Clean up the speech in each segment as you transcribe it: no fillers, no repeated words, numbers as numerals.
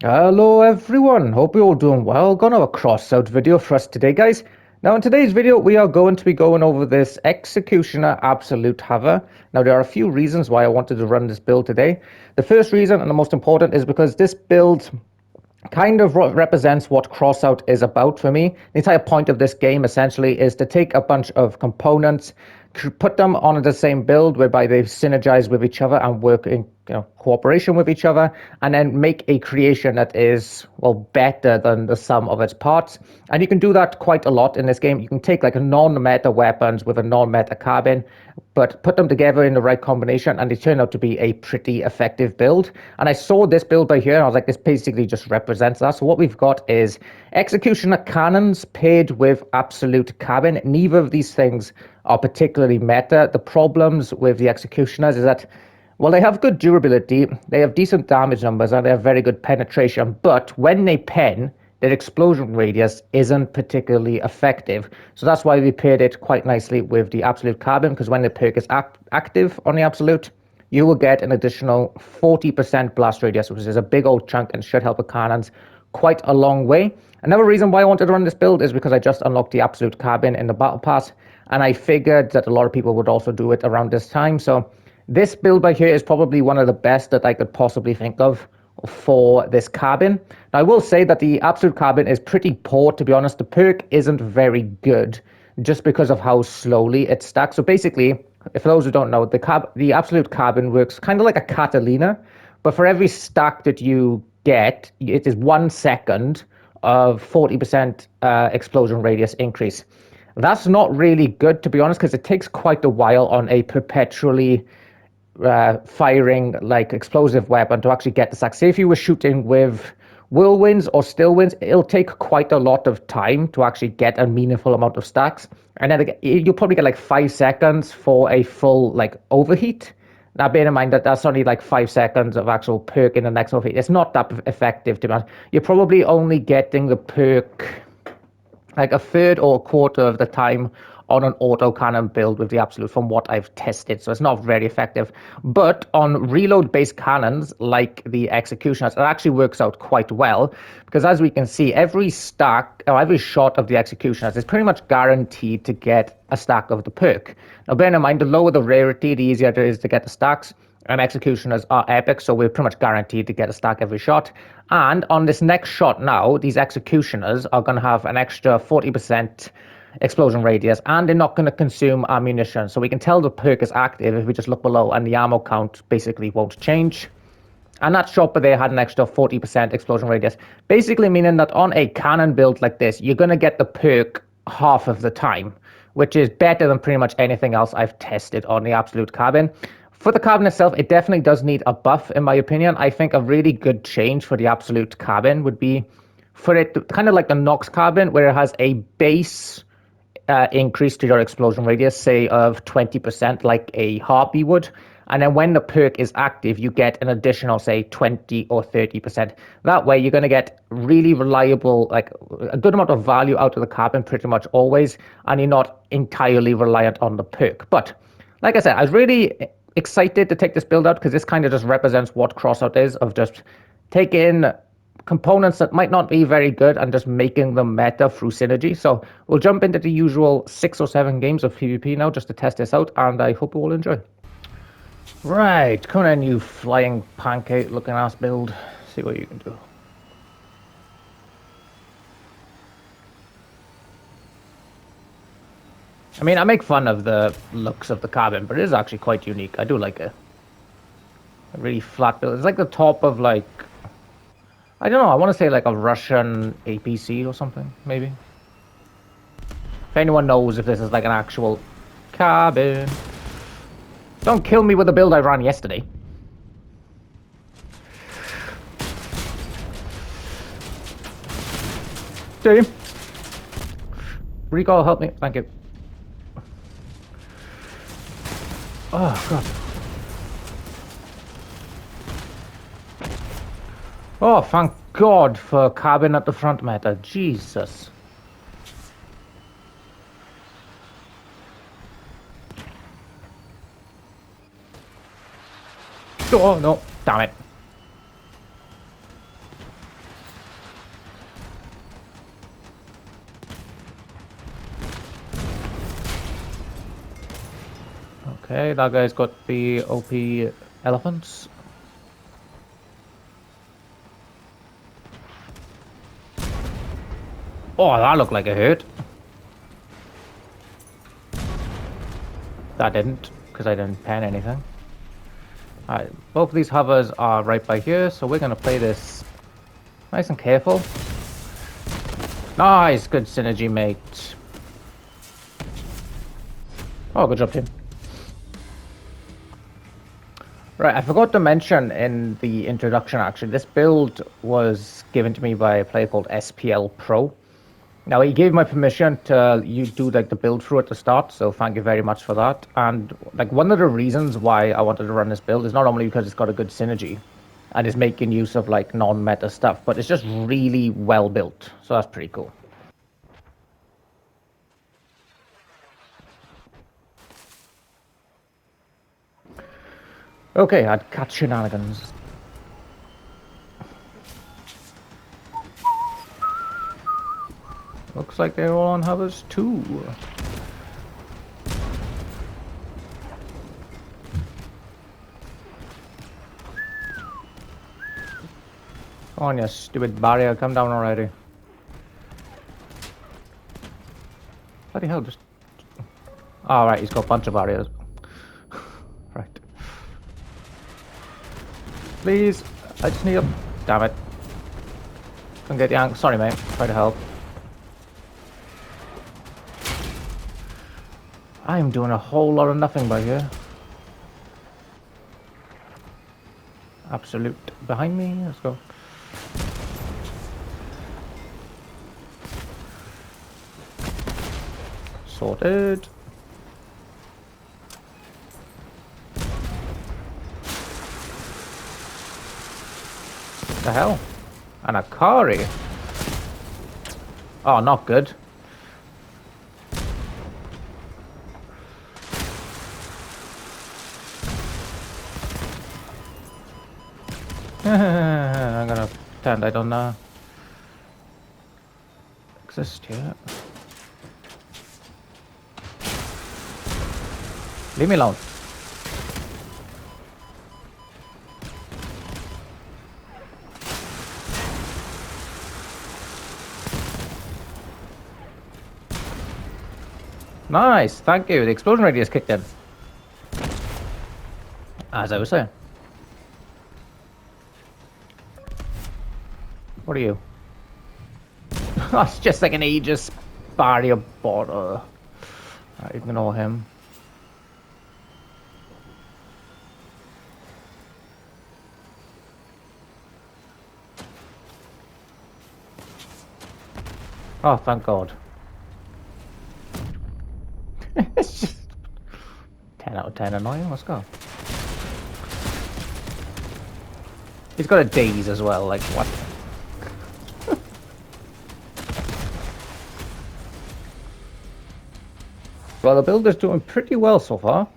Hello everyone, hope you're all doing well. Gonna have a Crossout video for us today, guys. Now in today's video we are going to be going over this Executioner Absolute Hover. Now there are a few reasons why I wanted to run this build today. The first reason, and the most important, is because this build kind of represents what Crossout is about for me. The entire point of this game essentially is to take a bunch of components, put them on the same build whereby they synergize with each other and work in cooperation with each other, and then make a creation that is, well, better than the sum of its parts. And you can do that quite a lot in this game. You can take like a non-meta weapons with a non-meta carbine, but put them together in the right combination and they turn out to be a pretty effective build. And I saw this build by here and I was like, this basically just represents that. So what we've got is Executioner Cannons paired with Absolute Carbine. Neither of these things are particularly meta. The problems with the Executioners is that, well, they have good durability, they have decent damage numbers, and they have very good penetration, but when they pen, their explosion radius isn't particularly effective. So that's why we paired it quite nicely with the Absolute Carbine, because when the perk is active on the Absolute, you will get an additional 40% blast radius, which is a big old chunk and should help the cannons quite a long way. Another reason why I wanted to run this build is because I just unlocked the Absolute Carbine in the Battle Pass, and I figured that a lot of people would also do it around this time. So this build by here is probably one of the best that I could possibly think of for this carbine. Now, I will say that the Absolute Carbine is pretty poor, to be honest. The perk isn't very good just because of how slowly it stacks. So basically, for those who don't know, the Absolute Carbine works kind of like a Catalina, but for every stack that you get, it is 1 second of 40% explosion radius increase. That's not really good, to be honest, because it takes quite a while on a perpetually firing like explosive weapon to actually get the stack. Say if you were shooting with whirlwinds or still winds, it'll take quite a lot of time to actually get a meaningful amount of stacks. And then you'll probably get like 5 seconds for a full like overheat. Now, bear in mind that that's only like 5 seconds of actual perk in the next overheat. It's not that effective, to be honest. You're probably only getting the perk like a third or a quarter of the time on an autocannon build with the Absolute from what I've tested, so it's not very effective. But on reload-based cannons like the Executioners, it actually works out quite well, because as we can see, every stack, or every shot of the Executioners is pretty much guaranteed to get a stack of the perk. Now bear in mind, the lower the rarity, the easier it is to get the stacks, and Executioners are epic, so we're pretty much guaranteed to get a stack every shot. And on this next shot now, these Executioners are going to have an extra 40% explosion radius, and they're not going to consume ammunition. So we can tell the perk is active if we just look below, and the ammo count basically won't change. And that shot but there had an extra 40% explosion radius, basically meaning that on a cannon build like this, you're going to get the perk half of the time, which is better than pretty much anything else I've tested on the Absolute Carbine. For the carbine itself, it definitely does need a buff, in my opinion. I think a really good change for the Absolute Carbine would be for it to, kind of like the Nox Carbine, where it has a base increase to your explosion radius, say of 20%, like a Harpy would. And then when the perk is active, you get an additional, say, 20 or 30%. That way, you're going to get really reliable, like a good amount of value out of the carbine pretty much always, and you're not entirely reliant on the perk. But like I said, I was really excited to take this build out because this kind of just represents what Crossout is, of just taking components that might not be very good and just making them meta through synergy. So we'll jump into the usual 6 or 7 games of PvP now just to test this out, and I hope you all enjoy. Right, come on, you flying pancake looking ass build. See what you can do. I mean, I make fun of the looks of the carbine, but it is actually quite unique. I do like it. A really flat build. It's like the top of like, I don't know, I want to say like a Russian APC or something, maybe. If anyone knows if this is like an actual carbine. Don't kill me with the build I ran yesterday. Team. Recall, help me. Thank you. Oh, God. Oh, thank God for carbine at the front meta. Jesus. Oh, no. Damn it. Okay, that guy's got the OP elephants. Oh, that looked like it hurt. That didn't, because I didn't pen anything. Alright, both of these hovers are right by here, so we're going to play this nice and careful. Nice, good synergy, mate. Oh, good job, team. Right, I forgot to mention in the introduction, actually, this build was given to me by a player called SPL Pro. Now, he gave my permission to you do like the build through at the start, so thank you very much for that. And like one of the reasons why I wanted to run this build is not only because it's got a good synergy and is making use of like non-meta stuff, but it's just really well built, so that's pretty cool. Okay, I'd cat shenanigans. Looks like they're all on hovers too. Come on, you stupid barrier, come down already. Bloody hell, just... Oh, right, he's got a bunch of barriers. Right. Please, I just need a... Damn it. Couldn't get the angle. Sorry, mate. Try to help. I am doing a whole lot of nothing by here. Absolute behind me. Let's go. Sorted. The hell? An Akari. Oh, not good. I'm gonna pretend I don't exist here. Leave me alone. Nice, thank you. The explosion radius kicked in. As I was saying. What are you? That's just like an Aegis barrier border. Right, ignore him. Oh, thank God. It's just 10 out of 10 annoying. Let's go. He's got a daze as well. Like, what? Well, the build is doing pretty well so far.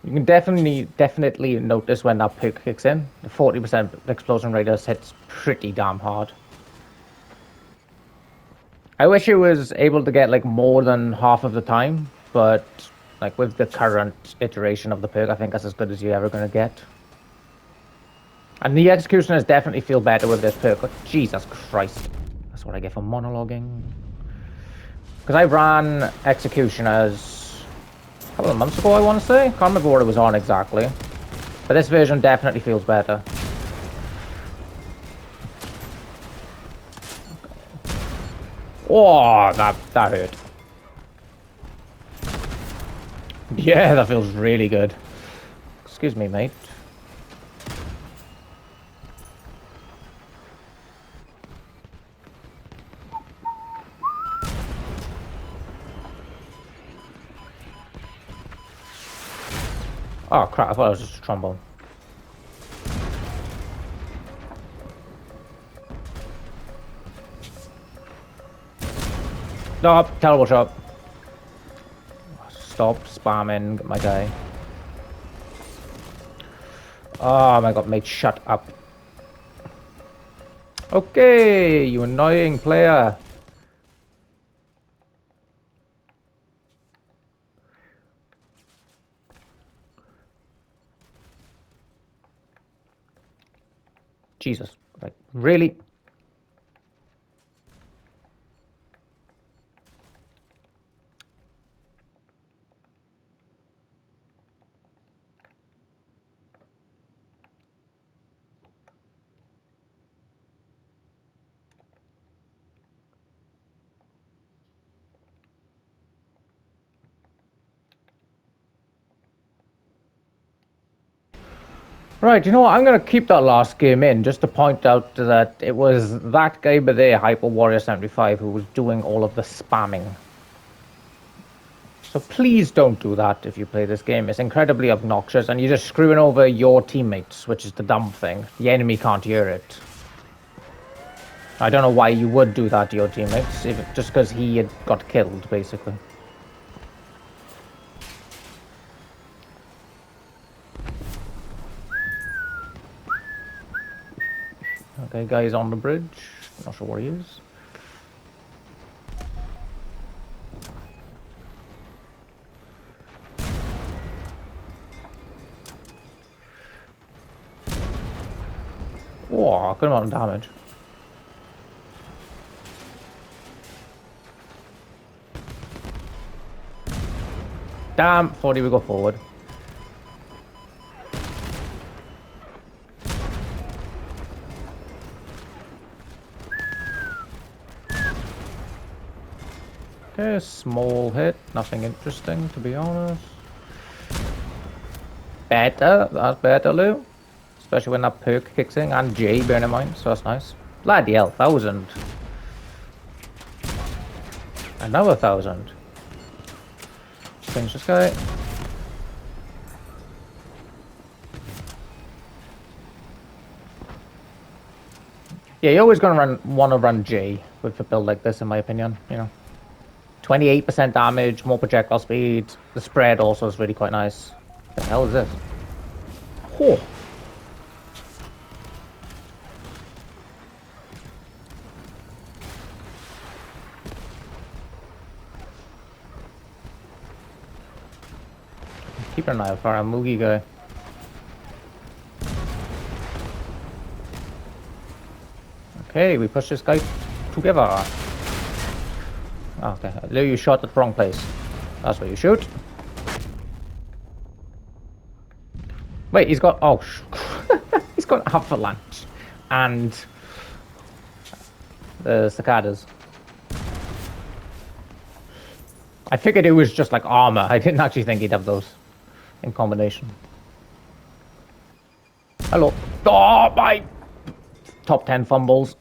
You can definitely notice when that perk kicks in. The 40% explosion radius hits pretty damn hard. I wish it was able to get like more than half of the time, but like with the current iteration of the perk, I think that's as good as you're ever going to get. And the executioners definitely feel better with this perk. Oh, Jesus Christ. That's what I get for monologuing. Because I ran executioners a couple of months ago, I want to say. Can't remember what it was on exactly. But this version definitely feels better. Oh, that hurt. Yeah, that feels really good. Excuse me, mate. Oh crap, I thought it was just a trombone. No, terrible shot. Stop spamming my guy. Oh my God, mate, shut up. Okay, you annoying player. Jesus. Like, really? Right, you know what? I'm going to keep that last game in just to point out that it was that guy by there, Hyper Warrior 75, who was doing all of the spamming. So please don't do that if you play this game. It's incredibly obnoxious and you're just screwing over your teammates, which is the dumb thing. The enemy can't hear it. I don't know why you would do that to your teammates, just because he had got killed, basically. Okay, guy's on the bridge. Not sure where he is. Whoa, good amount of damage. Damn, 40 we go forward. Okay, small hit, nothing interesting to be honest. Better, that's better, Lou. Especially when that perk kicks in, and J, bear in mind, so that's nice. Bloody hell, 1,000. Another 1,000. Finish this guy. Yeah, you're always gonna want to run J with a build like this, in my opinion. You know, 28% damage, more projectile speed. The spread also is really quite nice. What the hell is this? Oh. Keep an eye out for a Moogie guy. Okay, we push this guy together. Okay, Lou, you shot at the wrong place. That's where you shoot. Wait, he's got... Oh, he's got avalanche. And... the cicadas. I figured it was just like armor. I didn't actually think he'd have those in combination. Hello. Oh, my... Top 10 fumbles.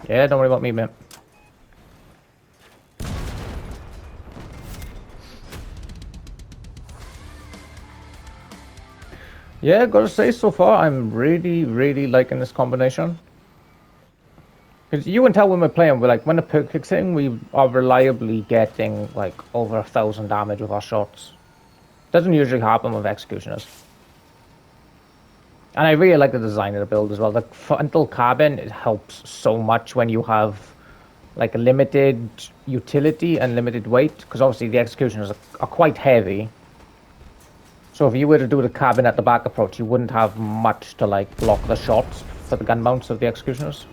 Yeah, don't worry about me, man. Yeah, gotta say, so far, I'm really liking this combination. Because you can tell when we're playing, we're like, when the perk kicks in, we are reliably getting, like, over 1,000 damage with our shots. Doesn't usually happen with executioners. And I really like the design of the build as well. The frontal cabin, it helps so much when you have like a limited utility and limited weight, because obviously the executioners are quite heavy. So if you were to do the cabin at the back approach, you wouldn't have much to like block the shots for the gun mounts of the executioners.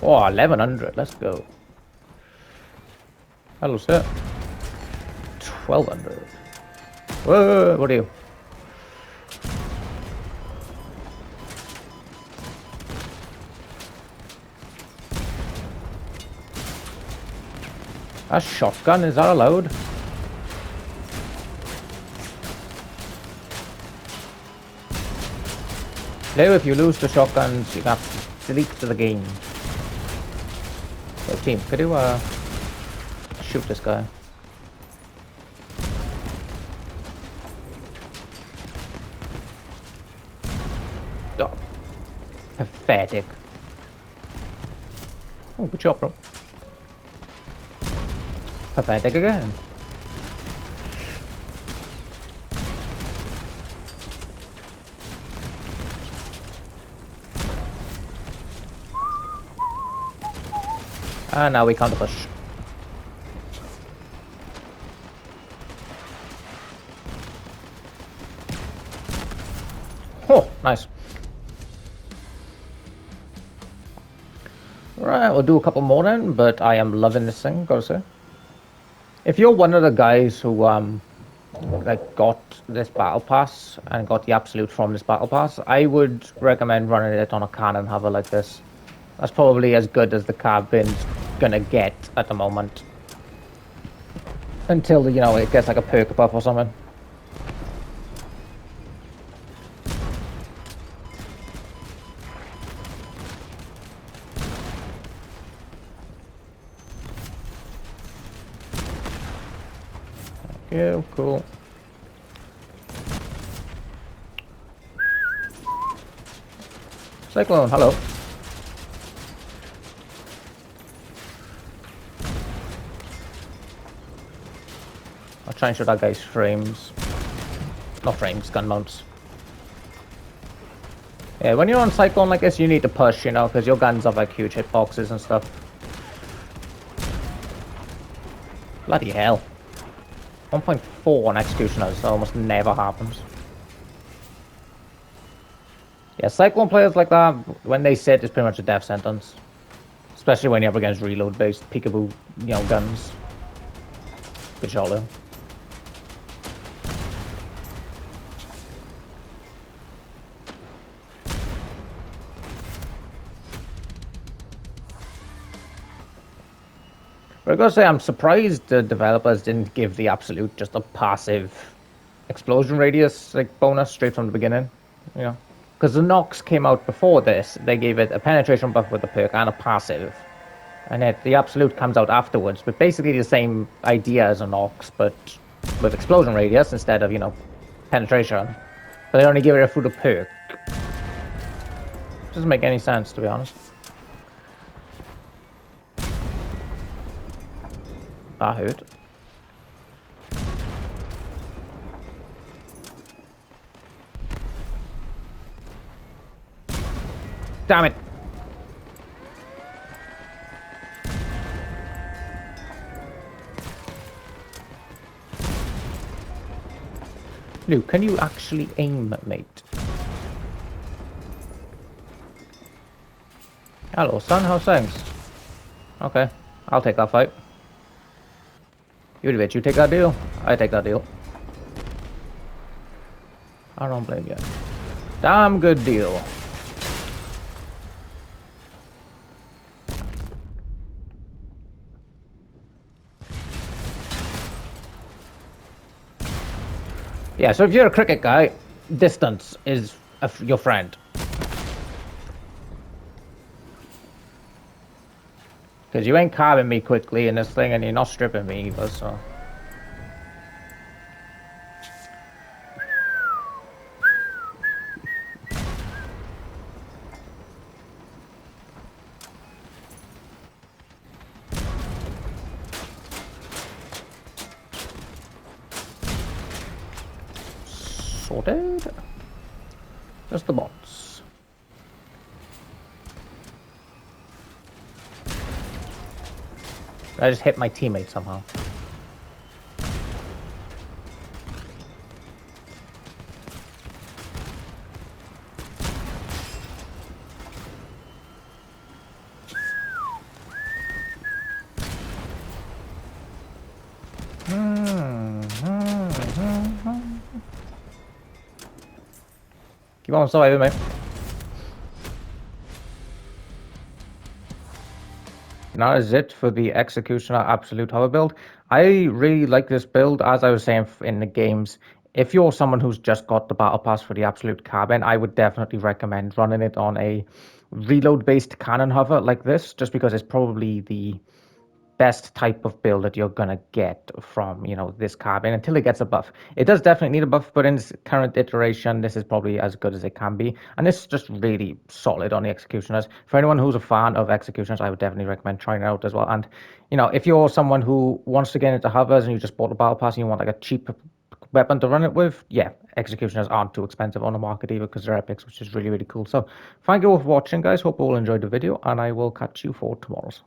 Oh, 1,100, let's go. Hello, sir. 1,200. Whoa, what are you? A shotgun, is that allowed? Now if you lose the shotguns, you have to delete the game. So team, could you shoot this guy? Oh, pathetic. Oh, good job, bro. Pathetic again. And now we counter push. Oh, nice. Right, we'll do a couple more then, but I am loving this thing, gotta say. If you're one of the guys who like got this battle pass and got the absolute from this battle pass, I would recommend running it on a cannon hover like this. That's probably as good as the carbon's gonna get at the moment. Until, you know, it gets like a perk buff or something. Yeah, cool. Cyclone, hello. I'll try and show that guy's frames. Not frames, gun mounts. Yeah, when you're on Cyclone like this, you need to push, you know, because your guns have like huge hitboxes and stuff. Bloody hell. 1.4 on Executioners, that almost never happens. Yeah, Cyclone players like that, when they sit, it's pretty much a death sentence. Especially when you're up against reload-based peekaboo, you know, guns. Good shot, though. But I gotta say, I'm surprised the developers didn't give the absolute just a passive explosion radius like bonus straight from the beginning, you know, because the Nox came out before this. They gave it a penetration buff with a perk and a passive, and it the absolute comes out afterwards. But basically the same idea as a Nox, but with explosion radius instead of, you know, penetration. But they only give it a through the perk. Doesn't make any sense, to be honest. That hurt. Damn it! Luke, can you actually aim, mate? Hello, son. How's things? Okay, I'll take that fight. You bitch, you take that deal. I take that deal. I don't blame you. Damn good deal. Yeah, so if you're a cricket guy, distance is your friend. Because you ain't carving me quickly in this thing, and you're not stripping me either, so... Sorted. Just the bots. I just hit my teammate somehow. Keep on surviving, mate. And that is it for the Executioner Absolute Hover build. I really like this build, as I was saying in the games. If you're someone who's just got the Battle Pass for the Absolute Carbine, I would definitely recommend running it on a reload-based cannon hover like this, just because it's probably the best type of build that you're gonna get from, you know, this carbine until it gets a buff. It does definitely need a buff, but in this current iteration, this is probably as good as it can be, and this is just really solid on the executioners. For anyone who's a fan of executioners, I would definitely recommend trying it out as well. And, you know, if you're someone who wants to get into hovers and you just bought a battle pass and you want like a cheap weapon to run it with, yeah, executioners aren't too expensive on the market either because they're epics, which is really, really cool. So thank you all for watching, guys. Hope you all enjoyed the video, and I will catch you for tomorrow's.